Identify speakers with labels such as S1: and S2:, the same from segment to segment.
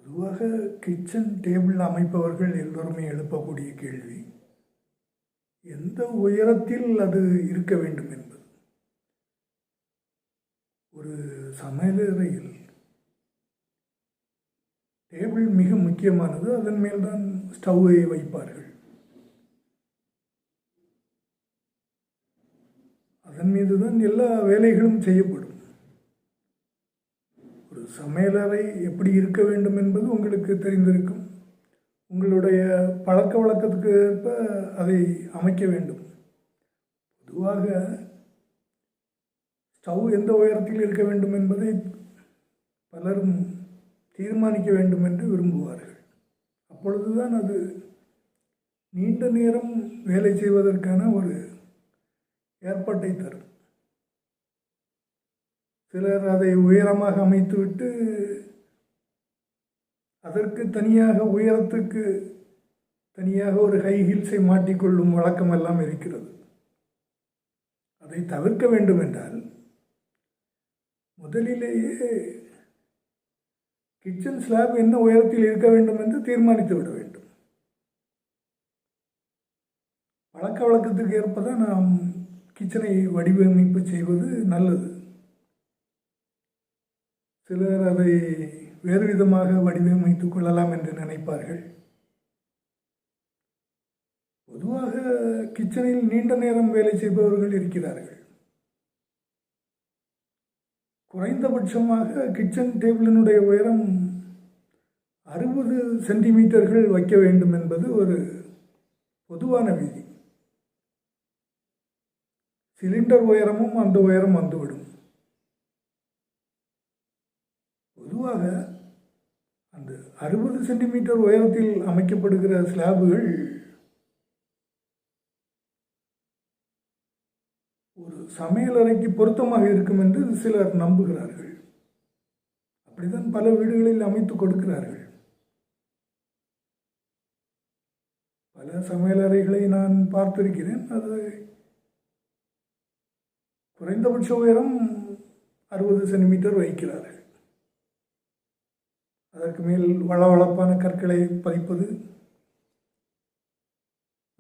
S1: பொதுவாக kitchen table அமைப்பவர்கள் எல்லோருமே எழுப்பக்கூடிய கேள்வி, எந்த உயரத்தில் அது இருக்க வேண்டும் என்பது. ஒரு சமையலறையில் டேபிள் மிக முக்கியமானது. அதன் மேல்தான் ஸ்டவ்வை வைப்பார்கள். அதன் மீதுதான் எல்லா வேலைகளும் செய்யப்படும். ஒரு சமையலறை எப்படி இருக்க வேண்டும் என்பது உங்களுக்கு தெரிந்திருக்கும். உங்களுடைய பழக்க வழக்கத்துக்கு ஏற்ப அதை அமைக்க வேண்டும். பொதுவாக ஸ்டவ் எந்த உயரத்தில் இருக்க வேண்டும் என்பதை பலரும் தீர்மானிக்க வேண்டும் என்று விரும்புவார்கள். அப்பொழுதுதான் அது நீண்ட நேரம் வேலை செய்வதற்கான ஒரு ஏற்பாட்டை தரும். சிலர் அதை உயரமாக அமைத்துவிட்டு அதற்கு தனியாக உயரத்துக்கு தனியாக ஒரு ஹை ஹீல்ஸை மாட்டிக்கொள்ளும் வழக்கம் எல்லாம் இருக்கிறது. அதை தவிர்க்க வேண்டும் என்றால் முதலிலேயே கிச்சன் ஸ்லாப் என்ன உயரத்தில் இருக்க வேண்டும் என்று தீர்மானித்து விட வேண்டும். பழக்க வழக்கத்துக்கு ஏற்பதான் நாம் கிச்சனை வடிவமைப்பு செய்வது நல்லது. சிலர் அதை வேறு விதமாக வடிவமைத்துக் கொள்ளலாம் என்று நினைப்பார்கள். பொதுவாக கிச்சனில் நீண்ட நேரம் வேலை செய்பவர்கள் இருக்கிறார்கள். குறைந்தபட்சமாக கிச்சன் டேபிளினுடைய உயரம் 60 சென்டிமீட்டர்கள் வைக்க வேண்டும் என்பது ஒரு பொதுவான விதி. சிலிண்டர் உயரமும் அந்த உயரம் வந்துவிடும். பொதுவாக அந்த 60 சென்டிமீட்டர் உயரத்தில் அமைக்கப்படுகிற ஸ்லாபுகள் ஒரு சமையலறைக்கு பொருத்தமாக இருக்கும் என்று சிலர் நம்புகிறார்கள். அப்படிதான் பல வீடுகளில் அமைத்து கொடுக்கிறார்கள். பல சமையலறைகளை நான் பார்த்திருக்கிறேன். அது குறைந்தபட்ச உயரம் 60 சென்டிமீட்டர் வைக்கிறார்கள். அதற்கு மேல் வளவளப்பான கற்களை பதிப்பது,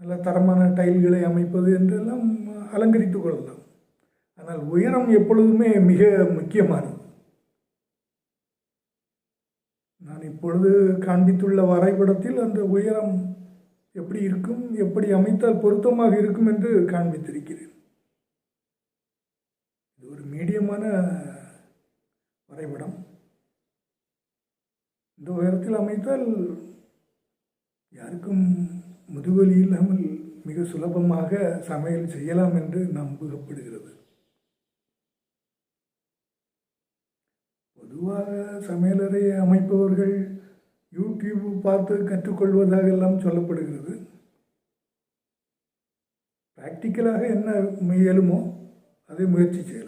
S1: நல்ல தரமான டைல்களை அமைப்பது என்றெல்லாம் அலங்கரித்து கொள்ளலாம். ஆனால் உயரம் எப்பொழுதுமே மிக முக்கியமானது. நான் இப்பொழுது காண்பித்துள்ள வரைபடத்தில் அந்த உயரம் எப்படி இருக்கும், எப்படி அமைத்தால் பொருத்தமாக இருக்கும் என்று காண்பித்திருக்கிறேன். இது ஒரு மீடியமான வரைபடம். இந்த உயரத்தில் அமைத்தால் யாருக்கும் முதுவலி இல்லாமல் மிக சுலபமாக சமையல் செய்யலாம் என்று நம்பப்படுகிறது. பொதுவாக சமையலறை அமைப்பவர்கள் யூடியூப் பார்த்து கற்றுக்கொள்வதாக எல்லாம் சொல்லப்படுகிறது. ப்ராக்டிக்கலாக என்ன இயலுமோ அதை முயற்சி செய்யலாம்.